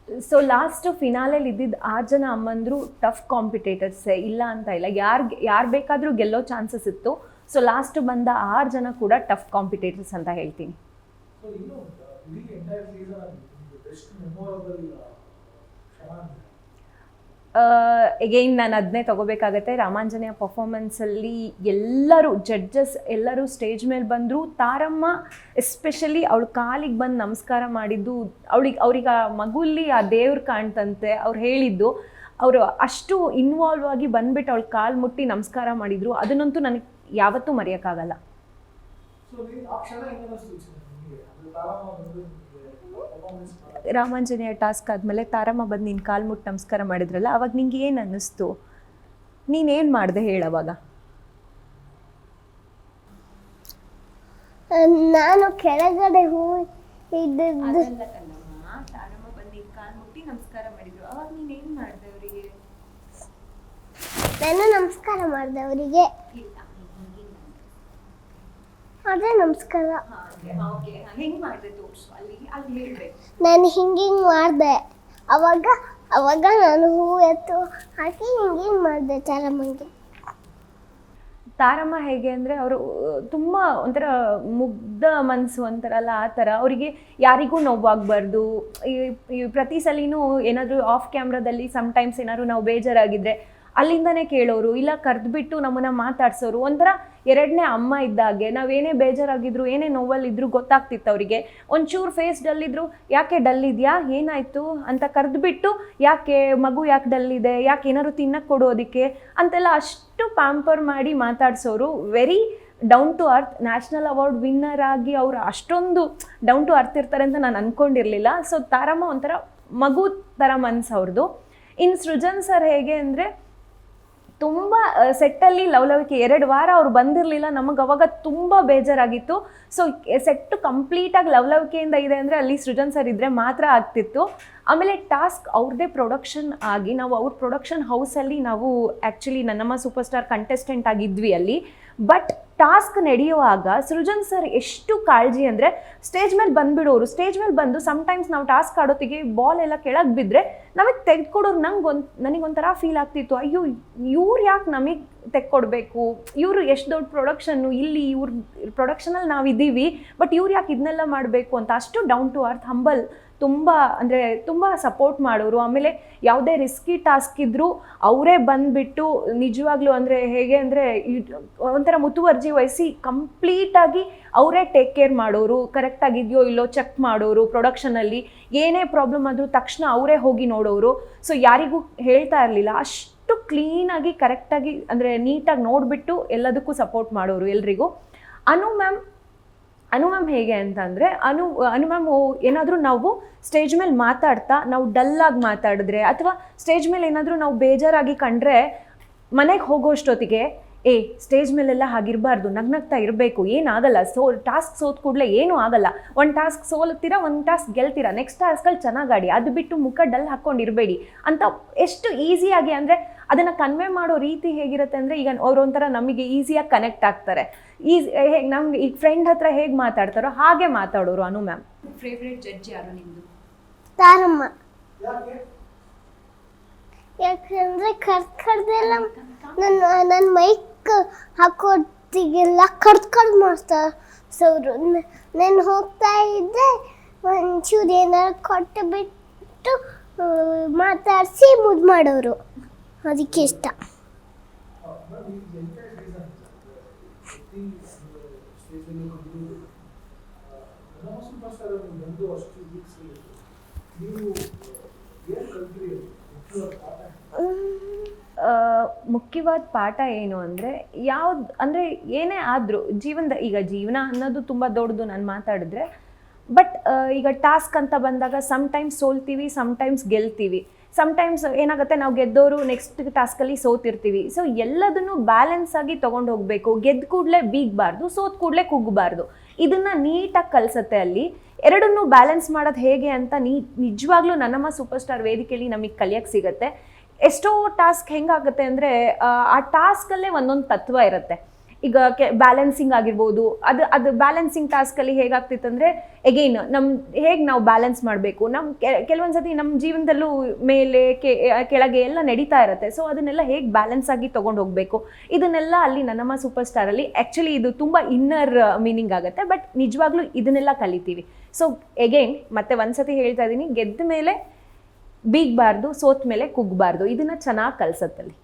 So last ಫಿನಾಲೆಲಿ ಇದ್ದಿದ್ದು 6 ಜನ ಅಮ್ಮಂದ್ರು tough ಕಾಂಪಿಟೇಟರ್ಸೇ, ಇಲ್ಲ ಅಂತ ಇಲ್ಲ, ಯಾರು ಬೇಕಾದರೂ ಗೆಲ್ಲೋ ಚಾನ್ಸಸ್ ಇತ್ತು. ಸೊ ಲಾಸ್ಟ್ ಬಂದ 6 ಜನ ಕೂಡ ಟಫ್ ಕಾಂಪಿಟೇಟರ್ಸ್ ಅಂತ ಹೇಳ್ತೀನಿ. ಎಗೈನ್ ನಾನು ಅದನ್ನೇ ತಗೋಬೇಕಾಗತ್ತೆ. ರಾಮಾಂಜನೇಯ ಪರ್ಫಾರ್ಮೆನ್ಸಲ್ಲಿ ಎಲ್ಲರೂ ಜಡ್ಜಸ್ ಎಲ್ಲರೂ ಸ್ಟೇಜ್ ಮೇಲೆ ಬಂದರು. ತಾರಮ್ಮ ಎಸ್ಪೆಷಲಿ ಅವಳು ಕಾಲಿಗೆ ಬಂದು ನಮಸ್ಕಾರ ಮಾಡಿದ್ದು, ಅವ್ರಿಗೆ ಆ ಮಗುಲ್ಲಿ ಆ ದೇವ್ರು ಕಾಣ್ತಂತೆ. ಅವ್ರು ಹೇಳಿದ್ದು, ಅವರು ಅಷ್ಟು ಇನ್ವಾಲ್ವ್ ಆಗಿ ಬಂದ್ಬಿಟ್ಟು ಅವಳು ಕಾಲು ಮುಟ್ಟಿ ನಮಸ್ಕಾರ ಮಾಡಿದರು. ಅದನ್ನಂತೂ ನನಗೆ ಯಾವತ್ತೂ ಮರೆಯೋಕ್ಕಾಗಲ್ಲ. ರಾಮಾಂಜನೇಯ ಟಾಸ್ಕ್ ಆದಮೇಲೆ ತಾರಮ್ಮ ಬಂದು ನೀನು ಕಾಲು ಮುಟ್ಟು ನಮಸ್ಕಾರ ಮಾಡಿದ್ರಲ್ಲ, ಅವಾಗ ನಿಂಗೆ ಏನು ಅನ್ನಿಸ್ತು? ನೀನೇನು ಮಾಡಿದೆ ಹೇಳವಾಗ? ನಾನು ಕೆಳಗಡೆ ಇದ್ದದ್ದು ತಾರಮ್ಮ ಬಂದು ಕಾಲು ಮುಟ್ಟಿ ನಮಸ್ಕಾರ ಮಾಡಿದ್ರು, ಅವಾಗ ನೀನೇನು ಮಾಡಿದೆ ಅವರಿಗೆ? ನಾನು ನಮಸ್ಕಾರ ಮಾಡಿದೆ ಅವರಿಗೆ. ಅದೇ ನಮಸ್ಕಾರ. ಹೆಂಗೆ ಮಾಡಿದೆ ತೋರಿಸು, ಅಲ್ಲಿ ಹೇಳ್ಬೇಕು. ನಾನು ಹಿಂಗಿಂಗ್ ಮಾಡಿದೆ. ಅವಾಗ ನಾನು ಹೂವು ಎತ್ತು ಹಾಕಿ ಹಿಂಗಿಂಗ್ ಮಾಡಿದೆ ತಾರಮ್ಮಂಗೆ. ತಾರಮ್ಮ ಹೇಗೆ ಅಂದರೆ ಅವರು ತುಂಬ ಒಂಥರ ಮುಗ್ಧ ಮನಸ್ಸು ಅಂತಾರಲ್ಲ, ಆ ಥರ. ಅವರಿಗೆ ಯಾರಿಗೂ ನೋವಾಗಬಾರ್ದು. ಈ ಪ್ರತಿ ಸಲಿನೂ ಏನಾದರೂ ಆಫ್ ಕ್ಯಾಮ್ರಾದಲ್ಲಿ ಸಮ್ಟೈಮ್ಸ್ ಏನಾದ್ರು ನಾವು ಬೇಜಾರಾಗಿದ್ದರೆ ಅಲ್ಲಿಂದನೇ ಕೇಳೋರು, ಇಲ್ಲ ಕರೆದ್ಬಿಟ್ಟು ನಮ್ಮನ್ನು ಮಾತಾಡ್ಸೋರು. ಒಂಥರ ಎರಡನೇ ಅಮ್ಮ ಇದ್ದಾಗೆ. ನಾವೇನೇ ಬೇಜಾರಾಗಿದ್ರು, ಏನೇ ನೋವಲ್ಲಿದ್ದರೂ ಗೊತ್ತಾಗ್ತಿತ್ತು ಅವರಿಗೆ. ಒಂಚೂರು ಫೇಸ್ ಡಲ್ಲಿದ್ರು, ಯಾಕೆ ಡಲ್ ಇದೆಯಾ, ಏನಾಯಿತು ಅಂತ ಕರೆದ್ಬಿಟ್ಟು, ಯಾಕೆ ಮಗು ಯಾಕೆ ಡಲ್ ಇದೆ, ಯಾಕೆ ಏನಾದ್ರು ತಿನ್ನಕ್ಕೆ ಕೊಡೋದಕ್ಕೆ ಅಂತೆಲ್ಲ ಅಷ್ಟು ಪ್ಯಾಂಪರ್ ಮಾಡಿ ಮಾತಾಡ್ಸೋರು. Very down to earth. National award winner ಆಗಿ ಅವರು ಅಷ್ಟೊಂದು ಡೌನ್ ಟು ಅರ್ತ್ ಇರ್ತಾರೆ ಅಂತ ನಾನು ಅಂದ್ಕೊಂಡಿರಲಿಲ್ಲ. ಸೊ ತಾರಮ್ಮ ಒಂಥರ ಮಗು ಥರ ಮನ್ಸು ಅವ್ರದ್ದು. ಇನ್ನು ಸೃಜನ್ ಸರ್ ಹೇಗೆ ಅಂದರೆ, ತುಂಬ ಸೆಟ್ಟಲ್ಲಿ ಲವಲವಿಕೆ 2 ವಾರ ಅವ್ರು ಬಂದಿರಲಿಲ್ಲ. ನಮಗೆ ಅವಾಗ ತುಂಬ ಬೇಜಾರಾಗಿತ್ತು. ಸೊ ಸೆಟ್ಟು ಕಂಪ್ಲೀಟಾಗಿ ಲವಲವಿಕೆಯಿಂದ ಇದೆ ಅಂದರೆ ಅಲ್ಲಿ ಸೃಜನ್ ಸರ್ ಇದ್ದರೆ ಮಾತ್ರ ಆಗ್ತಿತ್ತು. ಆಮೇಲೆ ಟಾಸ್ಕ್ ಅವ್ರದ್ದೇ ಪ್ರೊಡಕ್ಷನ್ ಆಗಿ, ನಾವು ಅವ್ರ ಪ್ರೊಡಕ್ಷನ್ ಹೌಸಲ್ಲಿ ನಾವು ಆ್ಯಕ್ಚುಲಿ ನನ್ನಮ್ಮ ಸೂಪರ್ ಸ್ಟಾರ್ ಕಂಟೆಸ್ಟೆಂಟ್ ಆಗಿದ್ವಿ ಅಲ್ಲಿ. ಬಟ್ ಟಾಸ್ಕ್ ನಡೆಯುವಾಗ ಸೃಜನ್ ಸರ್ ಎಷ್ಟು ಕಾಳಜಿ ಅಂದರೆ, ಸ್ಟೇಜ್ ಮೇಲೆ ಬಂದುಬಿಡೋರು. ಸ್ಟೇಜ್ ಮೇಲೆ ಬಂದು ಸಮ್ಟೈಮ್ಸ್ ನಾವು ಟಾಸ್ಕ್ ಆಡೋತ್ತಿಗೆ ಬಾಲ್ ಎಲ್ಲ ಕೆಳಗೆ ಬಿದ್ದರೆ ನಮಗೆ ತೆಗೆದುಕೊಡೋರು. ನನಗೊಂಥರ ಫೀಲ್ ಆಗ್ತಿತ್ತು, ಅಯ್ಯೋ ಇವ್ರು ಯಾಕೆ ನಮಗೆ ತೆಕ್ಕೊಡ್ಬೇಕು, ಇವರು ಎಷ್ಟು ದೊಡ್ಡ ಪ್ರೊಡಕ್ಷನ್ನು, ಇಲ್ಲಿ ಇವ್ರ ಪ್ರೊಡಕ್ಷನಲ್ಲಿ ನಾವಿದ್ದೀವಿ, ಬಟ್ ಇವ್ರು ಯಾಕೆ ಇದನ್ನೆಲ್ಲ ಮಾಡಬೇಕು ಅಂತ. ಅಷ್ಟು ಡೌನ್ ಟು ಅರ್ತ್, ಹಂಬಲ್, ತುಂಬ ಸಪೋರ್ಟ್ ಮಾಡೋರು. ಆಮೇಲೆ ಯಾವುದೇ ರಿಸ್ಕಿ ಟಾಸ್ಕ್ ಇದ್ದರೂ ಅವರೇ ಬಂದುಬಿಟ್ಟು ನಿಜವಾಗ್ಲೂ ಅಂದರೆ ಹೇಗೆ ಅಂದರೆ ಒಂಥರ ಮುತುವರ್ಜಿ ವಹಿಸಿ ಕಂಪ್ಲೀಟಾಗಿ ಅವರೇ ಟೇಕ್ ಕೇರ್ ಮಾಡೋರು. ಕರೆಕ್ಟಾಗಿದೆಯೋ ಇಲ್ಲೋ ಚೆಕ್ ಮಾಡೋರು. ಪ್ರೊಡಕ್ಷನಲ್ಲಿ ಏನೇ ಪ್ರಾಬ್ಲಮ್ ಆದರೂ ತಕ್ಷಣ ಅವರೇ ಹೋಗಿ ನೋಡೋರು. ಸೊ ಯಾರಿಗೂ ಹೇಳ್ತಾ ಇರಲಿಲ್ಲ. ಅಷ್ಟು ಕ್ಲೀನಾಗಿ ಕರೆಕ್ಟಾಗಿ ಅಂದರೆ ನೀಟಾಗಿ ನೋಡಿಬಿಟ್ಟು ಎಲ್ಲದಕ್ಕೂ ಸಪೋರ್ಟ್ ಮಾಡೋರು ಎಲ್ರಿಗೂ. ಅನು ಮ್ಯಾಮ್ ಹೇಗೆ ಅಂತಂದರೆ, ಅನು ಮ್ಯಾಮ್ ಏನಾದರೂ ನಾವು ಸ್ಟೇಜ್ ಮೇಲೆ ಮಾತಾಡ್ತಾ ನಾವು ಡಲ್ಲಾಗಿ ಮಾತಾಡಿದ್ರೆ ಅಥವಾ ಸ್ಟೇಜ್ ಮೇಲೆ ಏನಾದರೂ ನಾವು ಬೇಜಾರಾಗಿ ಕಂಡ್ರೆ ಮನೆಗೆ ಹೋಗೋಷ್ಟೊತ್ತಿಗೆ, ಸ್ಟೇಜ್ ಮೇಲೆಲ್ಲ ಹಾಗಿರಬಾರ್ದು, ನಗ್ನಗ್ತಾ ಇರಬೇಕು, ಏನಾಗಲ್ಲ, ಟಾಸ್ಕ್ ಸೋತ್ ಕೂಡಲೇ ಏನೂ ಆಗಲ್ಲ, ಒಂದು ಟಾಸ್ಕ್ ಸೋಲ್ತೀರಾ, ಒಂದು ಟಾಸ್ಕ್ ಗೆಲ್ತೀರಾ, ನೆಕ್ಸ್ಟ್ ಟಾಸ್ಕಲ್ಲಿ ಚೆನ್ನಾಗಾಡಿ, ಅದು ಬಿಟ್ಟು ಮುಖ ಡಲ್ ಹಾಕ್ಕೊಂಡಿರಬೇಡಿ ಅಂತ ಎಷ್ಟು ಈಸಿಯಾಗಿ. ಅಂದರೆ ಅದನ್ನು ಕನ್ವೆ ಮಾಡೋ ರೀತಿ ಹೇಗಿರುತ್ತೆ ಅಂದರೆ, ಈಗ ಅವರೊಂಥರ ನಮಗೆ ಈಸಿಯಾಗಿ ಕನೆಕ್ಟ್ ಆಗ್ತಾರೆ. ಹೇಗೆ ನಮ್ಗೆ ಈಗ ಫ್ರೆಂಡ್ ಹತ್ರ ಹೇಗೆ ಮಾತಾಡ್ತಾರೋ ಹಾಗೆ ಮಾತಾಡೋರು ಅನು ಮ್ಯಾಮ್. ಫೇವ್ರೇಟ್ ಜಡ್ಜ್ ಯಾರು ನಿಮ್ಮದು? ತಾರಮ್ಮ. ಯಾಕಂದರೆ ಕರ್ದೆಲ್ಲ ನನ್ನ ಮೈಕ್ ಹಾಕೋತಿಗೆಲ್ಲ ಕರ್ದು ಮಾಡ್ತಾರೆ. ನಾನು ಹೋಗ್ತಾ ಇದ್ದೆ, ಒಂಚೂರು ಏನಾರು ಕೊಟ್ಟು ಬಿಟ್ಟು ಮಾತಾಡಿಸಿ ಮುದ್ದು ಮಾಡೋರು. ಅದಕ್ಕೆ ಇಷ್ಟ. ಮುಖ್ಯವಾದ ಪಾಠ ಏನು ಅಂದರೆ, ಏನೇ ಆದರೂ ಜೀವನ ಅನ್ನೋದು ತುಂಬ ದೊಡ್ಡದು. ನಾನು ಮಾತಾಡಿದ್ರೆ ಬಟ್ ಈಗ ಟಾಸ್ಕ್ ಅಂತ ಬಂದಾಗ ಸಮ್ಟೈಮ್ಸ್ ಸೋಲ್ತೀವಿ, ಸಮ್ಟೈಮ್ಸ್ ಗೆಲ್ತೀವಿ. ಸಮ್ಟೈಮ್ಸ್ ಏನಾಗುತ್ತೆ, ನಾವು ಗೆದ್ದವರು ನೆಕ್ಸ್ಟ್ ಟಾಸ್ಕಲ್ಲಿ ಸೋತಿರ್ತೀವಿ. ಸೊ ಎಲ್ಲದನ್ನು ಬ್ಯಾಲೆನ್ಸ್ ಆಗಿ ತೊಗೊಂಡು ಹೋಗಬೇಕು. ಗೆದ್ದ ಕೂಡಲೇ ಬೀಗಬಾರ್ದು, ಸೋತ್ ಕೂಡಲೇ ಕುಗ್ಗಬಾರ್ದು. ಇದನ್ನು ನೀಟಾಗಿ ಕಲಿಸುತ್ತೆ ಅಲ್ಲಿ. ಎರಡನ್ನೂ ಬ್ಯಾಲೆನ್ಸ್ ಮಾಡೋದು ಹೇಗೆ ಅಂತ ನಿಜವಾಗ್ಲೂ ನನ್ನಮ್ಮ ಸೂಪರ್ ಸ್ಟಾರ್ ವೇದಿಕೆಯಲ್ಲಿ ನಮಗೆ ಕಲಿಯೋಕ್ಕೆ ಸಿಗುತ್ತೆ. ಎಷ್ಟೋ ಟಾಸ್ಕ್ ಹೆಂಗಾಗುತ್ತೆ ಅಂದರೆ, ಆ ಟಾಸ್ಕಲ್ಲೇ ಒಂದೊಂದು ತತ್ವ ಇರುತ್ತೆ. ಈಗ ಬ್ಯಾಲೆನ್ಸಿಂಗ್ ಆಗಿರ್ಬೋದು, ಅದು ಬ್ಯಾಲೆನ್ಸಿಂಗ್ ಟಾಸ್ಕಲ್ಲಿ ಹೇಗಾಗ್ತಿತ್ತು ಅಂದರೆ ಎಗೈನ್ ಹೇಗೆ ನಾವು ಬ್ಯಾಲೆನ್ಸ್ ಮಾಡಬೇಕು, ಕೆಲವೊಂದು ಸತಿ ನಮ್ಮ ಜೀವನದಲ್ಲೂ ಮೇಲೆ ಕೆಳಗೆ ಎಲ್ಲ ನಡೀತಾ ಇರುತ್ತೆ. ಸೊ ಅದನ್ನೆಲ್ಲ ಹೇಗೆ ಬ್ಯಾಲೆನ್ಸ್ ಆಗಿ ತೊಗೊಂಡು ಹೋಗಬೇಕು, ಇದನ್ನೆಲ್ಲ ಅಲ್ಲಿ ನನ್ನಮ್ಮ ಸೂಪರ್ ಸ್ಟಾರಲ್ಲಿ ಆ್ಯಕ್ಚುಲಿ ಇದು ತುಂಬ ಇನ್ನರ್ ಮೀನಿಂಗ್ ಆಗುತ್ತೆ. ಬಟ್ ನಿಜವಾಗ್ಲೂ ಇದನ್ನೆಲ್ಲ ಕಲಿತೀವಿ. ಸೊ ಎಗೈನ್ ಮತ್ತೆ ಒಂದ್ಸತಿ ಹೇಳ್ತಾ ಇದ್ದೀನಿ, ಗೆದ್ದ ಮೇಲೆ ಬೀಗಬಾರ್ದು, ಸೋತ ಮೇಲೆ ಕುಗ್ಗಬಾರ್ದು, ಇದನ್ನು ಚೆನ್ನಾಗಿ ಕಲಿಸತ್ತಲ್ಲಿ.